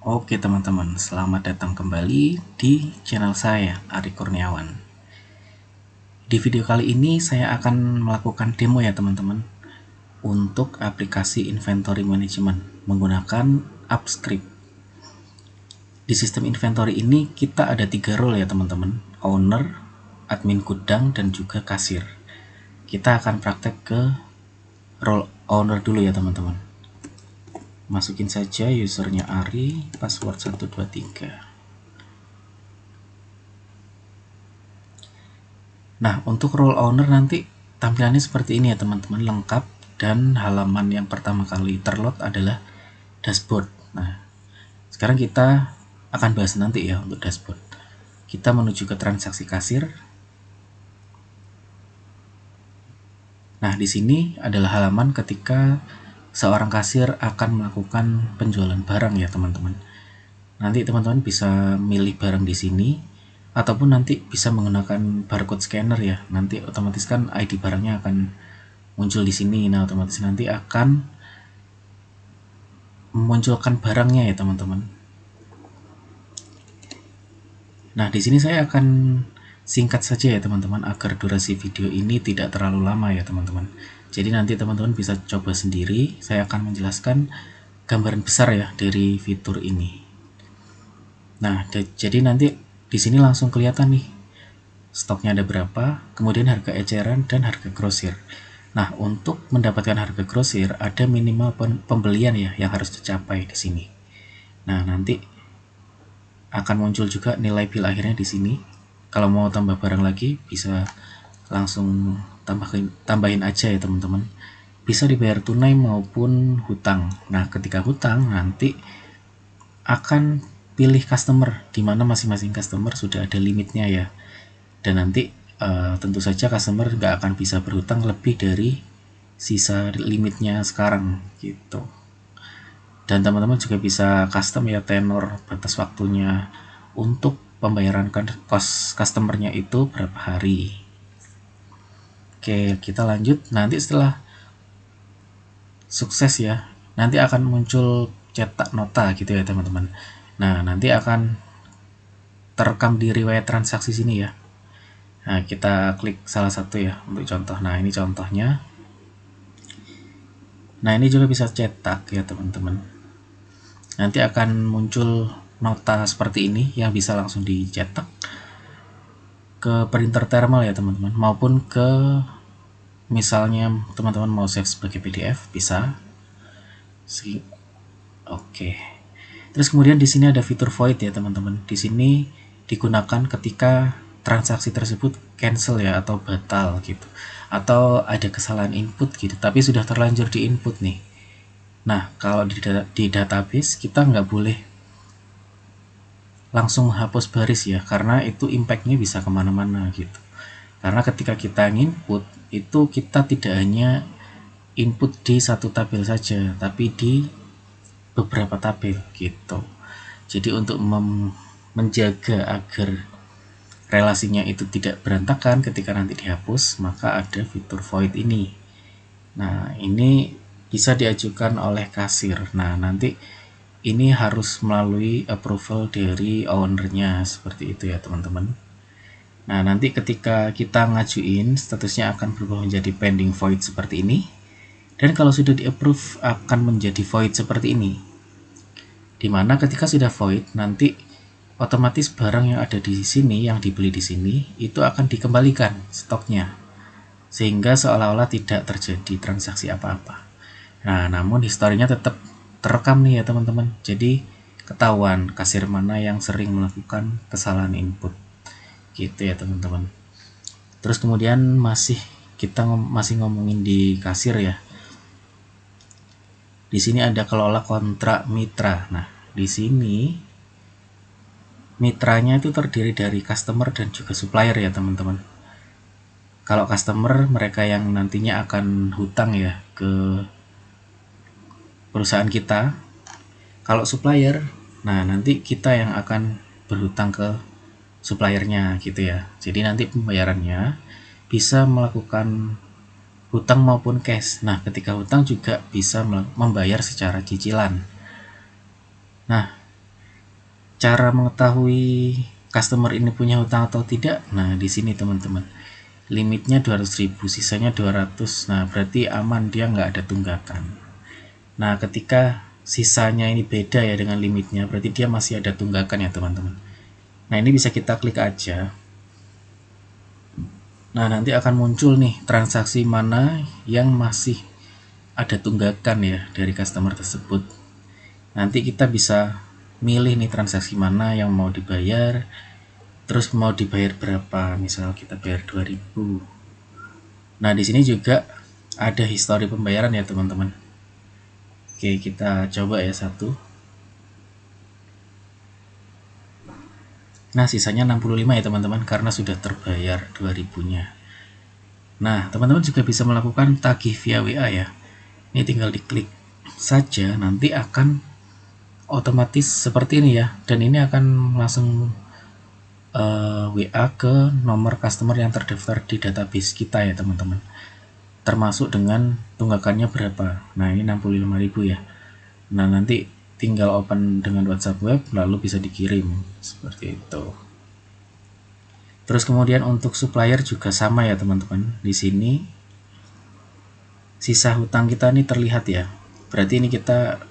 Oke teman-teman, selamat datang kembali di channel saya, Ari Kurniawan. Di video kali ini saya akan melakukan demo ya teman-teman untuk aplikasi inventory management menggunakan Upscript. Di sistem inventory ini kita ada 3 role ya teman-teman, owner, admin gudang, dan juga kasir. Kita akan praktek ke role owner dulu ya teman-teman. Masukin saja usernya Ari, password 123. Nah, untuk role owner nanti tampilannya seperti ini ya teman-teman, lengkap, dan halaman yang pertama kali terload adalah dashboard. Nah, sekarang kita akan bahas nanti ya untuk dashboard. Kita menuju ke transaksi kasir. Nah, di sini adalah halaman ketika seorang kasir akan melakukan penjualan barang ya teman-teman. Nanti teman-teman bisa milih barang di sini ataupun nanti bisa menggunakan barcode scanner ya. Nanti otomatis kan ID barangnya akan muncul di sini. Nah, otomatis nanti akan memunculkan barangnya ya teman-teman. Nah, di sini saya akan singkat saja ya teman-teman agar durasi video ini tidak terlalu lama ya teman-teman. Jadi nanti teman-teman bisa coba sendiri. Saya akan menjelaskan gambaran besar ya dari fitur ini. Nah, jadi nanti di sini langsung kelihatan nih stoknya ada berapa, kemudian harga eceran dan harga grosir. Nah, untuk mendapatkan harga grosir ada minimal pembelian ya yang harus dicapai di sini. Nah, nanti akan muncul juga nilai bill akhirnya di sini. Kalau mau tambah barang lagi bisa langsung tambahin aja ya teman-teman. Bisa dibayar tunai maupun hutang. Nah, ketika hutang nanti akan pilih customer, di mana masing-masing customer sudah ada limitnya ya. Dan nanti tentu saja customer nggak akan bisa berhutang lebih dari sisa limitnya sekarang gitu. Dan teman-teman juga bisa custom ya tenor batas waktunya untuk pembayaran cost customernya itu berapa hari. Oke, kita lanjut. Nanti setelah sukses ya, nanti akan muncul cetak nota gitu ya teman-teman. Nah, nanti akan terekam di riwayat transaksi sini ya. Nah, kita klik salah satu ya untuk contoh. Nah, ini contohnya. Nah, ini juga bisa cetak ya teman-teman. Nanti akan muncul nota seperti ini yang bisa langsung dicetak ke printer thermal ya teman-teman, maupun ke misalnya teman-teman mau save sebagai PDF bisa. Oke. Terus kemudian di sini ada fitur void ya teman-teman. Di sini digunakan ketika transaksi tersebut cancel ya atau batal gitu, atau ada kesalahan input gitu, tapi sudah terlanjur di input nih. Nah, kalau di database kita nggak boleh langsung menghapus baris ya, karena itu impactnya bisa kemana-mana gitu. Karena ketika kita input itu kita tidak hanya input di satu tabel saja, tapi di beberapa tabel gitu. Jadi untuk menjaga agar relasinya itu tidak berantakan ketika nanti dihapus, maka ada fitur void ini. Nah, ini bisa diajukan oleh kasir. Nah, nanti ini harus melalui approval dari ownernya, seperti itu ya teman-teman. Nah, nanti ketika kita ngajuin, statusnya akan berubah menjadi pending void seperti ini. Dan kalau sudah di-approve akan menjadi void seperti ini. Dimana ketika sudah void, nanti otomatis barang yang ada di sini, yang dibeli di sini, itu akan dikembalikan stoknya. Sehingga seolah-olah tidak terjadi transaksi apa-apa. Nah, namun historinya tetap terekam nih ya teman-teman. Jadi ketahuan kasir mana yang sering melakukan kesalahan input. Gitu ya teman-teman. Terus kemudian kita masih ngomongin di kasir ya. Di sini ada kelola kontrak mitra. Nah, di sini mitranya itu terdiri dari customer dan juga supplier ya teman-teman. Kalau customer mereka yang nantinya akan hutang ya ke perusahaan kita. Kalau supplier, nah nanti kita yang akan berhutang ke suppliernya gitu ya. Jadi nanti pembayarannya bisa melakukan hutang maupun cash. Nah, ketika hutang juga bisa membayar secara cicilan. Nah, Cara mengetahui customer ini punya hutang atau tidak, nah di sini teman-teman, limitnya 200.000, sisanya 200. Nah berarti aman, dia nggak ada tunggakan. Nah ketika sisanya ini beda ya dengan limitnya, berarti dia masih ada tunggakan ya teman-teman. Nah ini bisa kita klik aja. Nah nanti akan muncul nih transaksi mana yang masih ada tunggakan ya dari customer tersebut. Nanti kita bisa milih nih transaksi mana yang mau dibayar, terus mau dibayar berapa. Misal kita bayar 2000. Nah di sini juga ada histori pembayaran ya teman-teman. Oke, kita coba ya satu. Nah sisanya 65 ya teman-teman, karena sudah terbayar 2000-nya. Nah teman-teman juga bisa melakukan tagih via WA ya. Ini tinggal diklik saja, nanti akan otomatis seperti ini ya, dan ini akan langsung WA ke nomor customer yang terdaftar di database kita ya teman-teman, termasuk dengan tunggakannya berapa. Nah ini 65.000 ya. Nah nanti tinggal open dengan WhatsApp web lalu bisa dikirim seperti itu. Terus kemudian untuk supplier juga sama ya teman-teman. Di sini sisa hutang kita ini terlihat ya. Berarti ini kita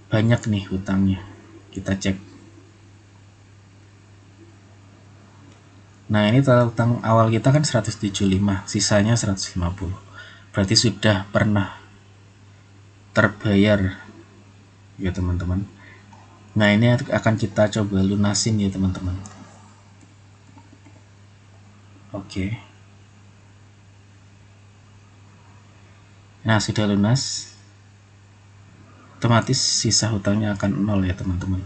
banyak nih hutangnya. Kita cek. Nah ini total hutang awal kita kan 175, sisanya 150. Berarti sudah pernah terbayar ya teman-teman. Nah ini akan kita coba lunasin ya teman-teman. Oke. Nah sudah lunas, otomatis sisa hutangnya akan 0 ya teman-teman.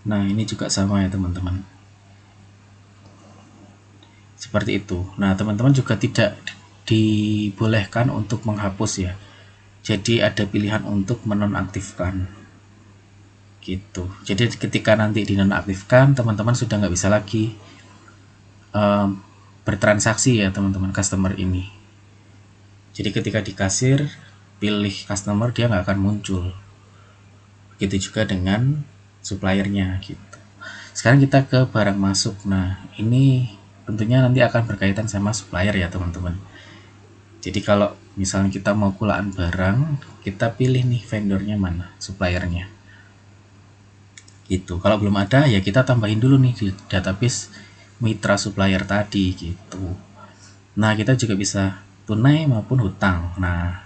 Nah ini juga sama ya teman-teman, seperti itu. Nah teman-teman juga tidak dibolehkan untuk menghapus ya, jadi ada pilihan untuk menonaktifkan gitu. Jadi ketika nanti dinonaktifkan, teman-teman sudah nggak bisa lagi bertransaksi ya teman-teman customer ini. Jadi ketika di kasir pilih customer, dia nggak akan muncul. Begitu juga dengan suppliernya gitu. Sekarang kita ke barang masuk. Nah ini tentunya nanti akan berkaitan sama supplier ya teman-teman. Jadi kalau misalnya kita mau kulaan barang, kita pilih nih vendornya mana, suppliernya gitu. Kalau belum ada ya kita tambahin dulu nih di database mitra supplier tadi gitu. Nah kita juga bisa tunai maupun hutang. Nah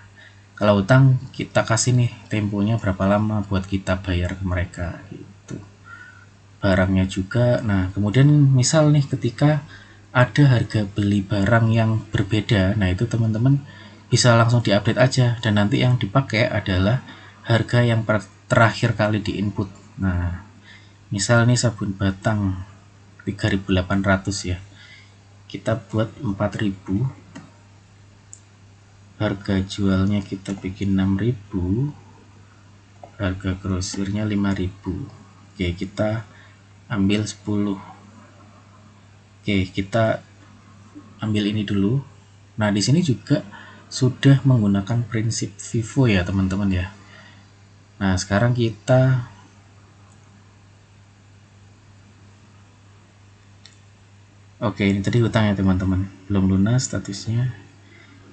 kalau hutang kita kasih nih temponya berapa lama buat kita bayar ke mereka gitu. Barangnya juga. Nah kemudian misal nih ketika ada harga beli barang yang berbeda, nah itu teman-teman bisa langsung diupdate aja, dan nanti yang dipakai adalah harga yang terakhir kali di input. Nah misal nih sabun batang 3.800 ya, kita buat 4.000, harga jualnya kita bikin 6.000, harga grosirnya 5.000. Oke kita ambil 10. Oke kita ambil ini dulu. Nah di sini juga sudah menggunakan prinsip FIFO ya teman-teman ya. Nah sekarang kita ini tadi hutang ya teman-teman, belum lunas statusnya.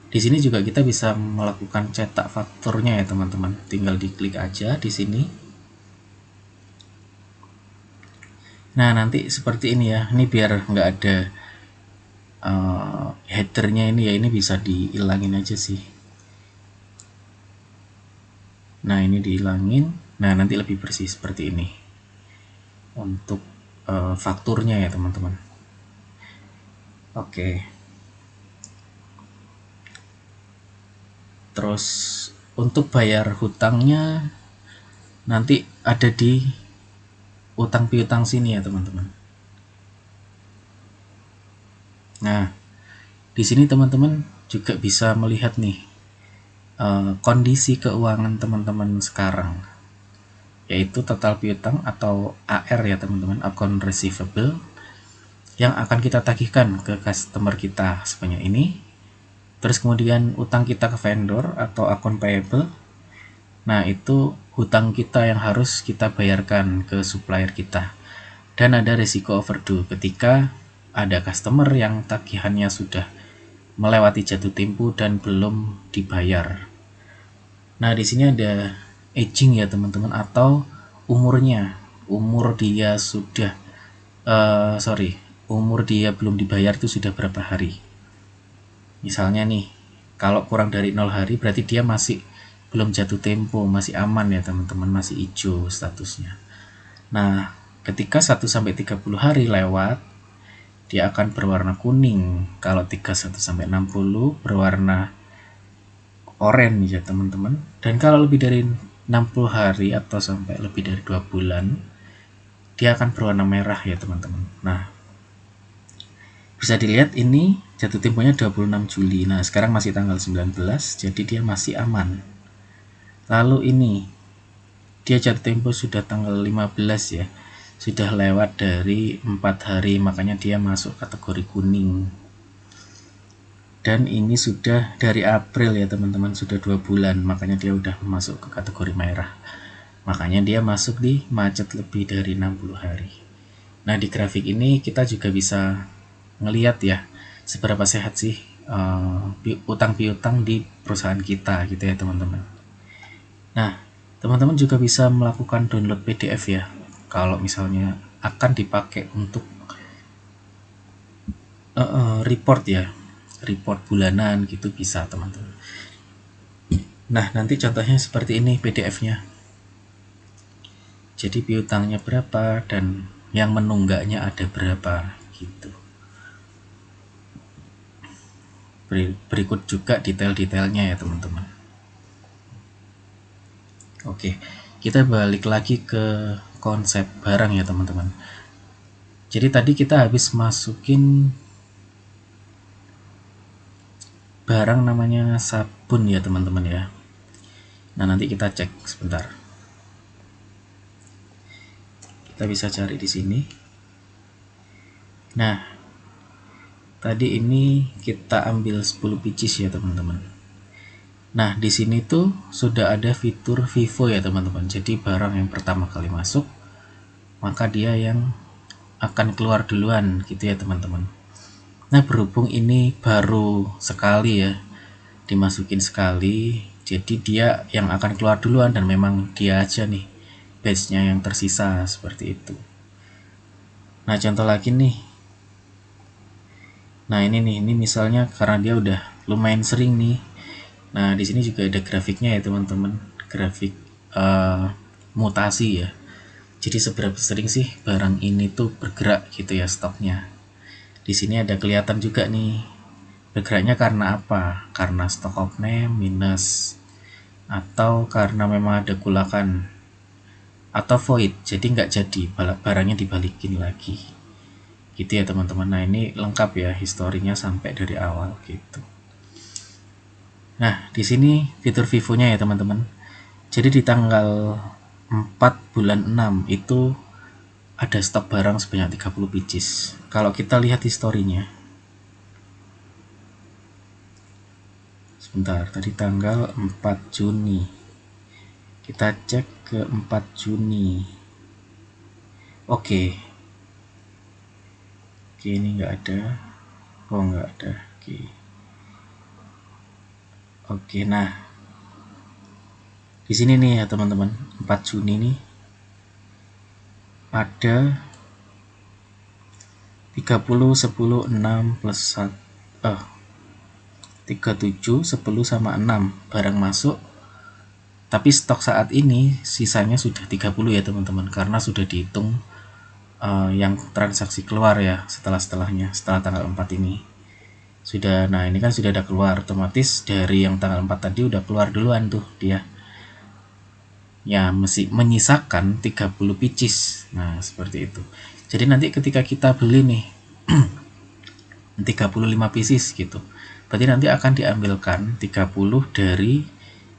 Di sini juga kita bisa melakukan cetak fakturnya ya teman-teman. Tinggal diklik aja di sini. Nah nanti seperti ini ya. Ini biar nggak ada headernya ini ya. Ini bisa dihilangin aja sih. Nah ini dihilangin. Nah nanti lebih bersih seperti ini untuk fakturnya ya teman-teman. Oke. Terus untuk bayar hutangnya nanti ada di utang piutang sini ya teman-teman. Nah di sini teman-teman juga bisa melihat nih kondisi keuangan teman-teman sekarang, yaitu total piutang atau AR ya teman-teman, account receivable, yang akan kita tagihkan ke customer kita sebanyak ini. Terus kemudian utang kita ke vendor atau account payable, Nah, itu hutang kita yang harus kita bayarkan ke supplier kita. Dan ada risiko overdue ketika ada customer yang tagihannya sudah melewati jatuh tempo dan belum dibayar. Nah, di sini ada aging ya teman-teman, atau umurnya. Umur dia sudah umur dia belum dibayar itu sudah berapa hari. Misalnya nih, kalau kurang dari 0 hari berarti dia masih belum jatuh tempo, masih aman ya teman-teman, masih hijau statusnya. Nah, ketika 1-30 hari lewat, dia akan berwarna kuning. Kalau 31-60 berwarna oranye ya teman-teman. Dan kalau lebih dari 60 hari atau sampai lebih dari 2 bulan, dia akan berwarna merah ya teman-teman. Nah, bisa dilihat ini jatuh temponya 26 Juli. Nah, sekarang masih tanggal 19, jadi dia masih aman. Lalu ini, dia jatuh tempo sudah tanggal 15 ya. Sudah lewat dari 4 hari, makanya dia masuk kategori kuning. Dan ini sudah dari April ya teman-teman, sudah 2 bulan, makanya dia udah masuk ke kategori merah. Makanya dia masuk di macet lebih dari 60 hari. Nah, di grafik ini kita juga bisa ngelihat ya seberapa sehat sih utang piutang di perusahaan kita gitu ya teman-teman. Nah, teman-teman juga bisa melakukan download PDF ya kalau misalnya akan dipakai untuk report ya, report bulanan gitu bisa teman-teman. Nah, nanti contohnya seperti ini PDF-nya. Jadi piutangnya berapa dan yang menunggaknya ada berapa gitu. Berikut juga detail-detailnya ya teman-teman. Oke, kita balik lagi ke konsep barang ya teman-teman. Jadi tadi kita habis masukin barang namanya sabun ya teman-teman ya. Nah, nanti kita cek sebentar. Kita bisa cari di sini. Nah, tadi ini kita ambil 10 pieces ya teman-teman. Nah, di sini tuh sudah ada fitur FIFO ya teman-teman. Jadi barang yang pertama kali masuk, maka dia yang akan keluar duluan gitu ya teman-teman. Nah, berhubung ini baru sekali ya, dimasukin sekali, jadi dia yang akan keluar duluan dan memang dia aja nih batch-nya yang tersisa seperti itu. Nah, contoh lagi nih. Nah, ini misalnya karena dia udah lumayan sering nih. Nah, di sini juga ada grafiknya ya teman-teman, grafik mutasi ya. Jadi seberapa sering sih barang ini tuh bergerak gitu ya stoknya. Di sini ada kelihatan juga nih bergeraknya karena apa? Karena stock of name minus, atau karena memang ada kulakan, atau void, jadi nggak jadi barangnya dibalikin lagi gitu ya teman-teman. Nah, ini lengkap ya historinya sampai dari awal gitu. Nah, di sini fitur FIFO-nya ya teman-teman. Jadi di tanggal 4 bulan 6 itu ada stok barang sebanyak 30 pieces. Kalau kita lihat historinya, sebentar, tadi tanggal 4 Juni. Kita cek ke 4 Juni. Oke, ini nggak ada. Oh, nggak ada. Oke, nah di sini nih ya teman-teman, 4 Juni nih ada 30, 10, 6 plus 1, 37, 10 sama 6 barang masuk. Tapi stok saat ini sisanya sudah 30 ya teman-teman, karena sudah dihitung yang transaksi keluar ya setelah-setelahnya, setelah tanggal 4 ini sudah. Nah, ini kan sudah ada keluar, otomatis dari yang tanggal 4 tadi udah keluar duluan tuh dia ya, mesti menyisakan 30 pieces. Nah, seperti itu. Jadi nanti ketika kita beli nih 35 pieces gitu, berarti nanti akan diambilkan 30 dari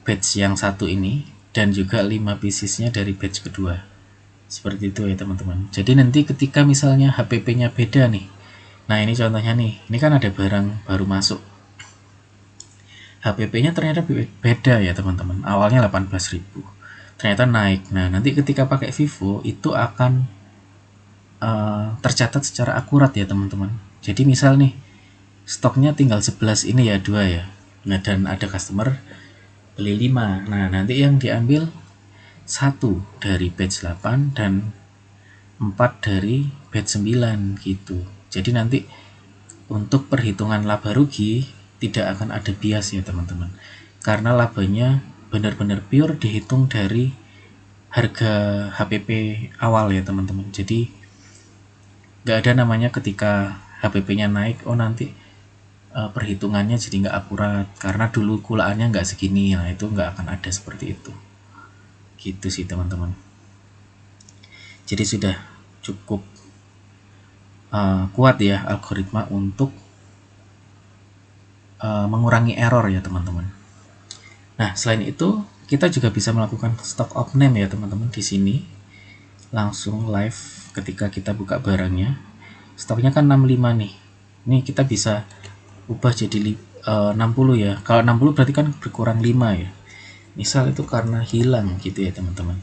batch yang satu ini dan juga 5 piecesnya dari batch kedua. Seperti itu ya teman-teman. Jadi nanti ketika misalnya HPP-nya beda nih, nah ini contohnya nih, ini kan ada barang baru masuk, HPP-nya ternyata beda ya teman-teman. Awalnya 18.000, ternyata naik. Nah, nanti ketika pakai Vivo itu akan tercatat secara akurat ya teman-teman. Jadi misal nih stoknya tinggal 11 ini ya, 2 ya. Nah, dan ada customer beli 5. Nah, nanti yang diambil 1 dari batch 8 dan 4 dari batch 9 gitu. Jadi nanti untuk perhitungan laba rugi tidak akan ada bias ya teman-teman. Karena labanya benar-benar pure dihitung dari harga HPP awal ya teman-teman. Jadi nggak ada namanya ketika HPP-nya naik, oh nanti perhitungannya jadi nggak akurat karena dulu kulaannya nggak segini. Nah, itu nggak akan ada seperti itu. Gitu sih teman-teman. Jadi sudah cukup kuat ya algoritma untuk mengurangi error ya teman-teman. Nah, selain itu kita juga bisa melakukan stock of name ya teman-teman. Di sini langsung live ketika kita buka barangnya. Stoknya kan 65 nih. Ini kita bisa ubah jadi 60 ya. Kalau 60 berarti kan berkurang 5 ya. Misal itu karena hilang gitu ya teman-teman.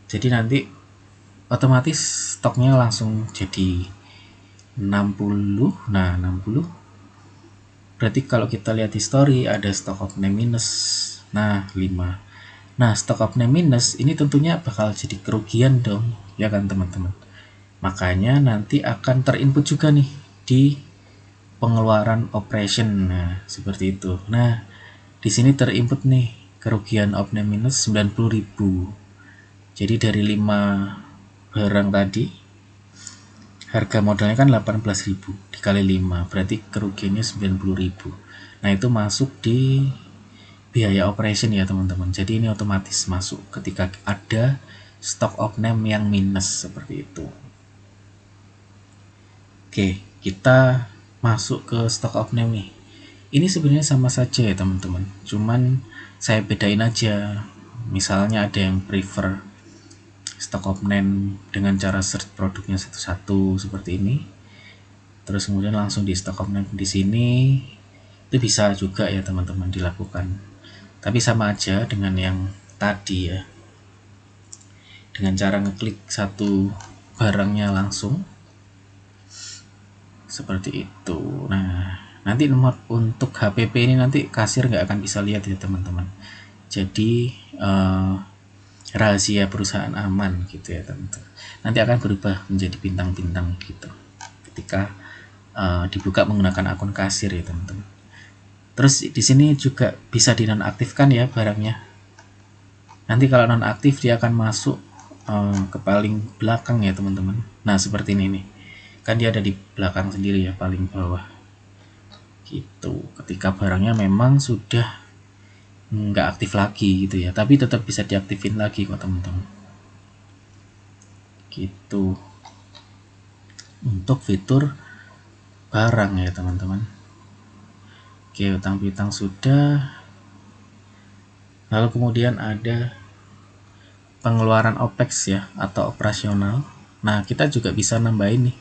Jadi nanti otomatis stoknya langsung jadi 60. Nah, 60 berarti kalau kita lihat history ada stock of name minus. Nah, 5. Nah, stock of name minus ini tentunya bakal jadi kerugian dong, ya kan teman-teman. Makanya nanti akan terinput juga nih di pengeluaran operation. Nah, seperti itu. Nah, di sini terinput nih kerugian of name minus 90.000. Jadi dari 5 barang tadi harga modalnya kan 18.000 dikali 5 berarti kerugiannya 90.000. Nah, itu masuk di biaya operation ya teman-teman. Jadi ini otomatis masuk ketika ada stock of name yang minus seperti itu. Oke, kita masuk ke stock of name nih. Ini sebenarnya sama saja ya teman-teman. Cuman saya bedain aja. Misalnya ada yang prefer stock of name dengan cara search produknya satu-satu seperti ini. Terus kemudian langsung di stock of name di sini. Itu bisa juga ya teman-teman dilakukan. Tapi sama aja dengan yang tadi ya. Dengan cara ngeklik satu barangnya langsung. Seperti itu. Nah, nanti nomor untuk HPP ini nanti kasir nggak akan bisa lihat ya teman-teman. Jadi rahasia perusahaan aman gitu ya teman-teman. Nanti akan berubah menjadi bintang-bintang gitu ketika dibuka menggunakan akun kasir ya teman-teman. Terus di sini juga bisa dinonaktifkan ya barangnya. Nanti kalau nonaktif dia akan masuk ke paling belakang ya teman-teman. Nah, seperti ini nih. Kan dia ada di belakang sendiri ya, paling bawah. Gitu. Ketika barangnya memang sudah nggak aktif lagi gitu ya, tapi tetap bisa diaktifin lagi kok teman-teman. Gitu. Untuk fitur barang ya teman-teman. Oke, utang piutang sudah. Lalu kemudian ada pengeluaran OPEX ya atau operasional. Nah, kita juga bisa nambahin nih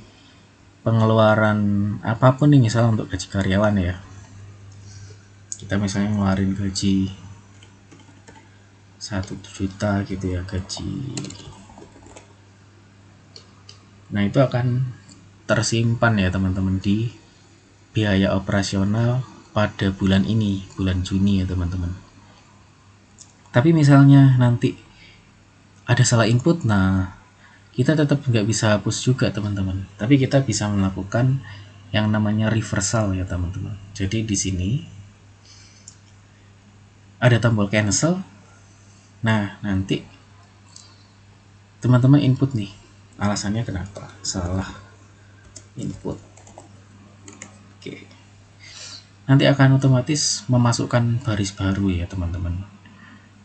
pengeluaran apapun nih, misalnya untuk gaji karyawan ya. Kita misalnya ngeluarin gaji 1 juta gitu ya, gaji. Nah, itu akan tersimpan ya teman-teman di biaya operasional pada bulan ini, bulan Juni ya teman-teman. Tapi misalnya nanti ada salah input, nah kita tetap nggak bisa hapus juga teman-teman. Tapi kita bisa melakukan yang namanya reversal ya teman-teman. Jadi di sini ada tombol cancel. Nah, nanti teman-teman input nih alasannya kenapa salah input. Oke. Nanti akan otomatis memasukkan baris baru ya teman-teman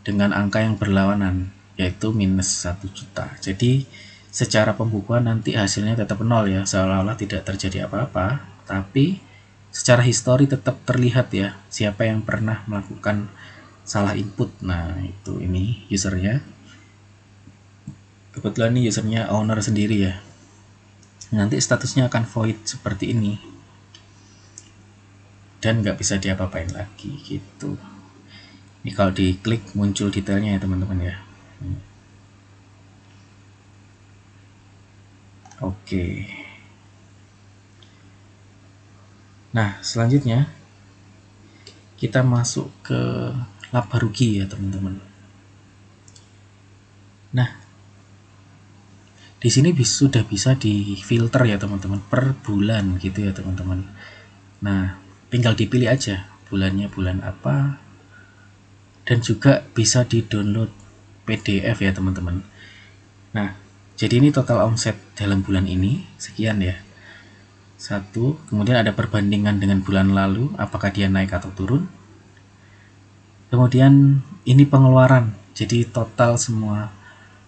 dengan angka yang berlawanan, yaitu minus 1 juta. Jadi secara pembukuan nanti hasilnya tetap 0 ya, seolah-olah tidak terjadi apa-apa, tapi secara histori tetap terlihat ya siapa yang pernah melakukan salah input. Nah, itu ini usernya. Kebetulan ini usernya owner sendiri ya. Nanti statusnya akan void seperti ini. dan nggak bisa diapa-apain lagi gitu. Ini kalau diklik muncul detailnya ya teman-teman ya. Oke. Nah, selanjutnya kita masuk ke laba rugi ya teman-teman. Nah, di sini sudah bisa difilter ya teman-teman per bulan gitu ya teman-teman. Nah, tinggal dipilih aja bulannya bulan apa, dan juga bisa di-download PDF ya teman-teman. Nah, jadi ini total omset dalam bulan ini sekian ya. Satu, kemudian ada perbandingan dengan bulan lalu, apakah dia naik atau turun. Kemudian ini pengeluaran, jadi total semua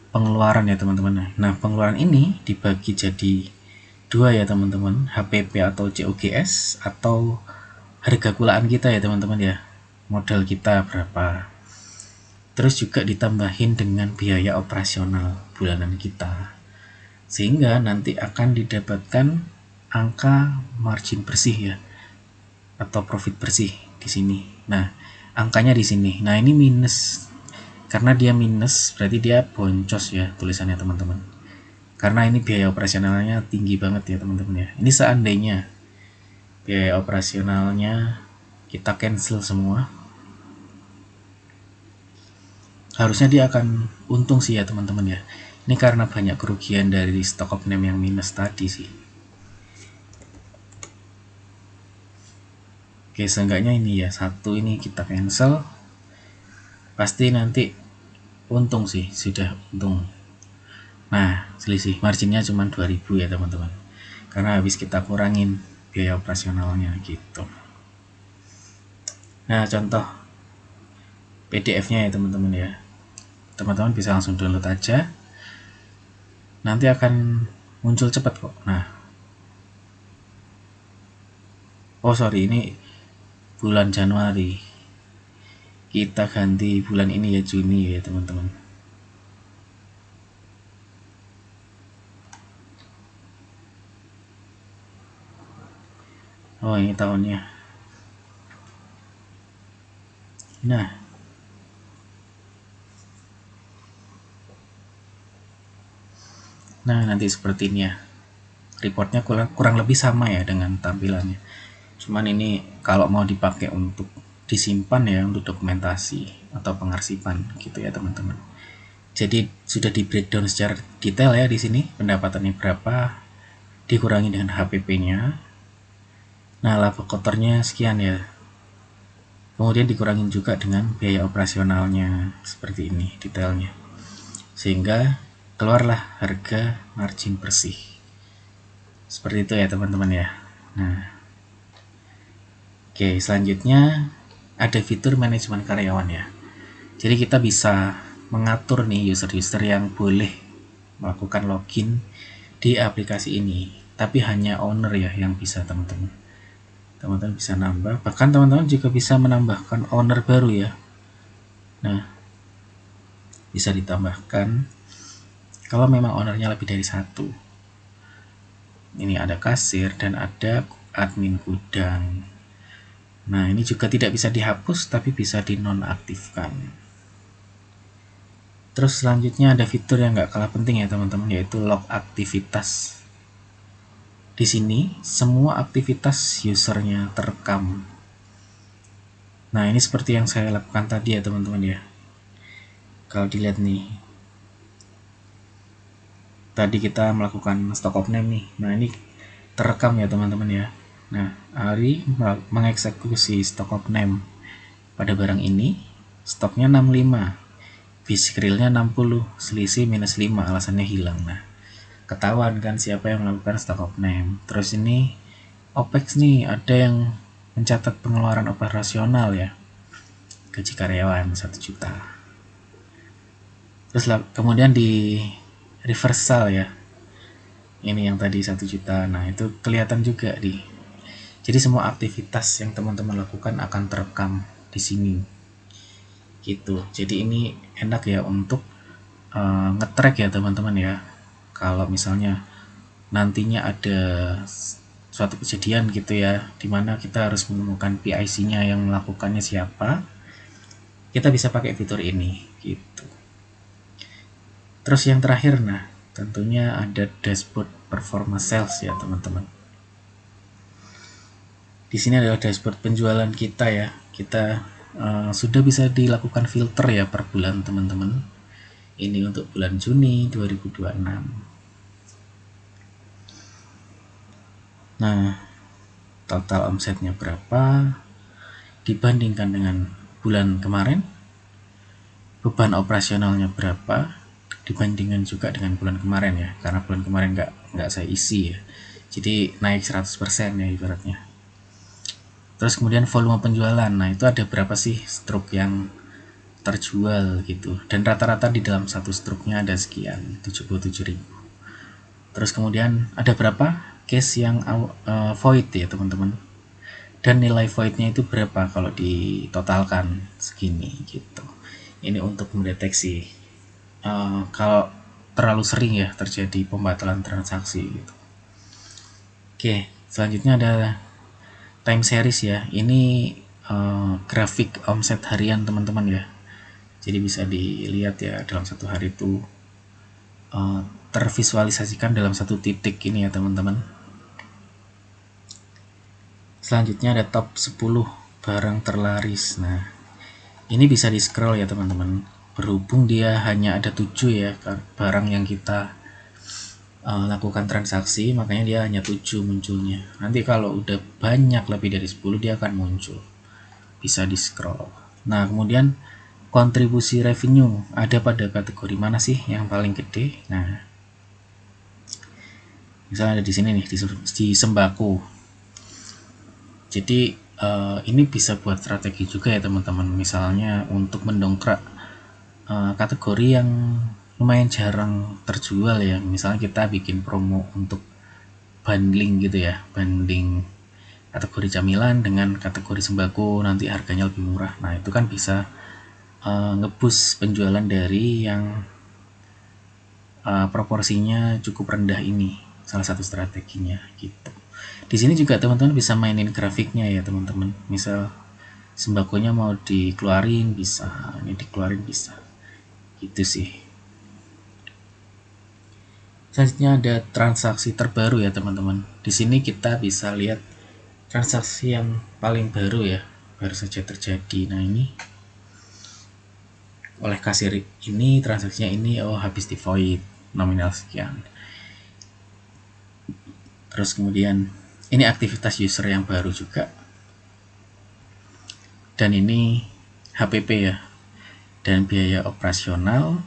pengeluaran ya teman-teman. Nah, pengeluaran ini dibagi jadi dua ya teman-teman, HPP atau COGS atau harga kulaan kita ya teman-teman ya, modal kita berapa. Terus juga ditambahin dengan biaya operasional bulanan kita, sehingga nanti akan didapatkan angka margin bersih ya, atau profit bersih di sini. Nah, angkanya di sini. Nah, ini minus. Karena dia minus, berarti dia boncos ya tulisannya teman-teman. Karena ini biaya operasionalnya tinggi banget ya teman-teman ya. Ini seandainya biaya operasionalnya kita cancel semua, harusnya dia akan untung sih ya teman-teman ya. Ini karena banyak kerugian dari stock of name yang minus tadi sih. Oke, seenggaknya ini ya, satu ini kita cancel, pasti nanti untung sih, sudah untung. Nah, selisih marginnya cuma 2000 ya teman-teman, karena habis kita kurangin biaya operasionalnya gitu. Nah, contoh PDF-nya ya teman-teman ya, teman-teman bisa langsung download aja, nanti akan muncul cepat kok. Nah, oh sorry, ini bulan Januari, kita ganti bulan ini ya, Juni ya teman-teman. Oh, ini tahunnya. Nah, nanti seperti ini ya, reportnya kurang lebih sama ya dengan tampilannya. Cuman ini kalau mau dipakai untuk disimpan ya, untuk dokumentasi atau pengarsipan gitu ya teman-teman. Jadi sudah di breakdown secara detail ya di sini, pendapatannya berapa dikurangi dengan HPP-nya. Nah, laba kotornya sekian ya. Kemudian dikurangin juga dengan biaya operasionalnya seperti ini detailnya. Sehingga keluarlah harga margin bersih. Seperti itu ya teman-teman ya. Nah, oke, selanjutnya ada fitur manajemen karyawan ya. Jadi kita bisa mengatur nih user-user yang boleh melakukan login di aplikasi ini, tapi hanya owner ya yang bisa teman-teman. Teman-teman bisa nambah, bahkan teman-teman juga bisa menambahkan owner baru ya. Nah, bisa ditambahkan kalau memang ownernya lebih dari satu. Ini ada kasir dan ada admin gudang. Nah, ini juga tidak bisa dihapus tapi bisa dinonaktifkan. Terus selanjutnya ada fitur yang nggak kalah penting ya teman-teman, yaitu log aktivitas. Di sini semua aktivitas usernya terekam. Nah, ini seperti yang saya lakukan tadi ya teman-teman ya. Kalau dilihat nih, tadi kita melakukan stock of name nih. Nah, ini terekam ya teman-teman ya. Nah, Ari mengeksekusi stock of name pada barang ini, stoknya 65, basic realnya 60, selisih minus 5, alasannya hilang. Nah, ketahuan kan siapa yang melakukan stock of name. Terus ini OPEX nih, ada yang mencatat pengeluaran operasional ya, gaji karyawan 1 juta. Terus kemudian di reversal ya, ini yang tadi 1 juta. Nah, itu kelihatan juga jadi semua aktivitas yang teman-teman lakukan akan terekam di sini gitu. Jadi ini enak ya untuk nge-track ya teman-teman ya. Kalau misalnya nantinya ada suatu kejadian gitu ya, dimana kita harus menemukan PIC-nya yang melakukannya siapa, kita bisa pakai fitur ini gitu. Terus yang terakhir, nah tentunya ada dashboard performance sales ya teman-teman. Di sini adalah dashboard penjualan kita ya. Kita sudah bisa dilakukan filter ya per bulan teman-teman. Ini untuk bulan Juni 2026. Nah, total omsetnya berapa dibandingkan dengan bulan kemarin, beban operasionalnya berapa dibandingkan juga dengan bulan kemarin ya, karena bulan kemarin nggak saya isi ya, jadi naik 100% ya ibaratnya. Terus kemudian volume penjualan, nah itu ada berapa sih struk yang terjual gitu, dan rata-rata di dalam satu struknya ada sekian, 77.000. Terus kemudian ada berapa case yang void ya teman-teman, dan nilai voidnya itu berapa kalau ditotalkan segini gitu. Ini untuk mendeteksi kalau terlalu sering ya terjadi pembatalan transaksi gitu. Oke, selanjutnya ada time series ya. Ini grafik omset harian teman-teman ya. Jadi bisa dilihat ya dalam satu hari itu tervisualisasikan dalam satu titik ini ya teman-teman. Selanjutnya ada top 10 barang terlaris. Nah, ini bisa di scroll ya teman-teman. Berhubung dia hanya ada 7 ya barang yang kita lakukan transaksi, makanya dia hanya 7 munculnya. Nanti kalau udah banyak lebih dari 10 dia akan muncul. Bisa di scroll. Nah, kemudian kontribusi revenue ada pada kategori mana sih yang paling gede? Nah, misalnya ada di sini nih, di sembako. Jadi ini bisa buat strategi juga ya teman-teman. Misalnya untuk mendongkrak kategori yang lumayan jarang terjual ya. Misalnya kita bikin promo untuk bundling gitu ya, bundling kategori camilan dengan kategori sembako, nanti harganya lebih murah. Nah itu kan bisa ngeboost penjualan dari yang proporsinya cukup rendah ini, salah satu strateginya gitu. Di sini juga teman-teman bisa mainin grafiknya ya teman-teman. Misal sembakonya mau dikeluarin bisa, ini dikeluarin bisa, gitu sih. Selanjutnya ada transaksi terbaru ya teman-teman. Di sini kita bisa lihat transaksi yang paling baru ya, baru saja terjadi. Nah ini oleh kasir ini, transaksinya ini habis di void, nominal sekian. Terus kemudian ini aktivitas user yang baru juga, dan ini HPP ya, dan biaya operasional,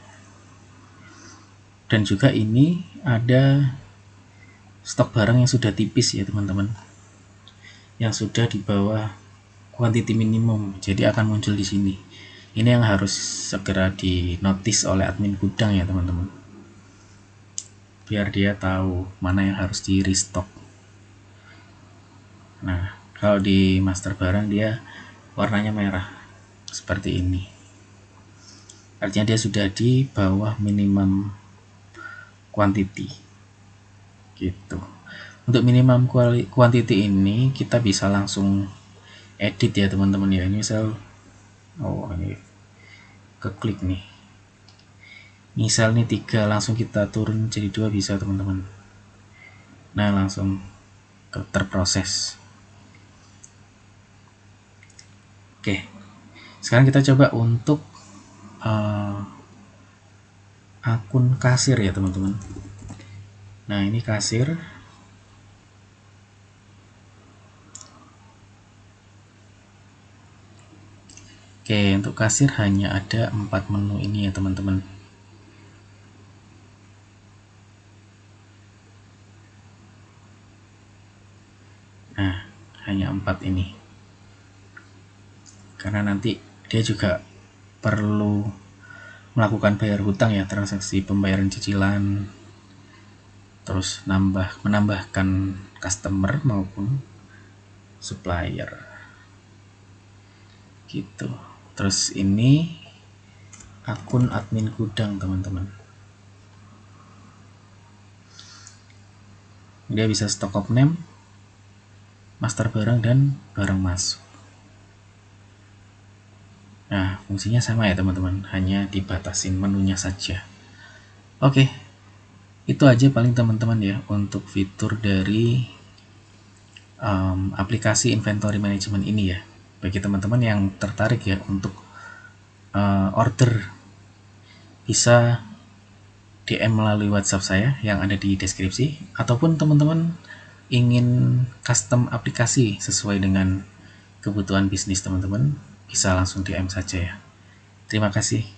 dan juga ini ada stok barang yang sudah tipis ya teman-teman, yang sudah di bawah quantity minimum, jadi akan muncul di sini. Ini yang harus segera di notice oleh admin gudang ya teman-teman, biar dia tahu mana yang harus di restock. Nah kalau di master barang dia warnanya merah seperti ini, artinya dia sudah di bawah minimum quantity gitu. Untuk minimum quantity ini kita bisa langsung edit ya teman-teman ya. Ini misal ini keklik nih, misal nih 3, langsung kita turun jadi 2 bisa teman-teman. Nah langsung terproses. Oke, sekarang kita coba untuk akun kasir ya teman-teman. Nah ini kasir. Oke, untuk kasir hanya ada 4 menu ini ya teman-teman. Nah hanya 4 ini, karena nanti dia juga perlu melakukan bayar hutang ya, transaksi pembayaran cicilan, terus menambahkan customer maupun supplier gitu. Terus ini akun admin gudang teman-teman, dia bisa stock of name, master barang dan barang masuk. Nah, fungsinya sama ya teman-teman, hanya dibatasin menunya saja. Oke, itu aja paling teman-teman ya untuk fitur dari aplikasi inventory management ini ya. Bagi teman-teman yang tertarik ya untuk order, bisa DM melalui WhatsApp saya yang ada di deskripsi, ataupun teman-teman ingin custom aplikasi sesuai dengan kebutuhan bisnis teman-teman, bisa langsung DM saja ya. Terima kasih.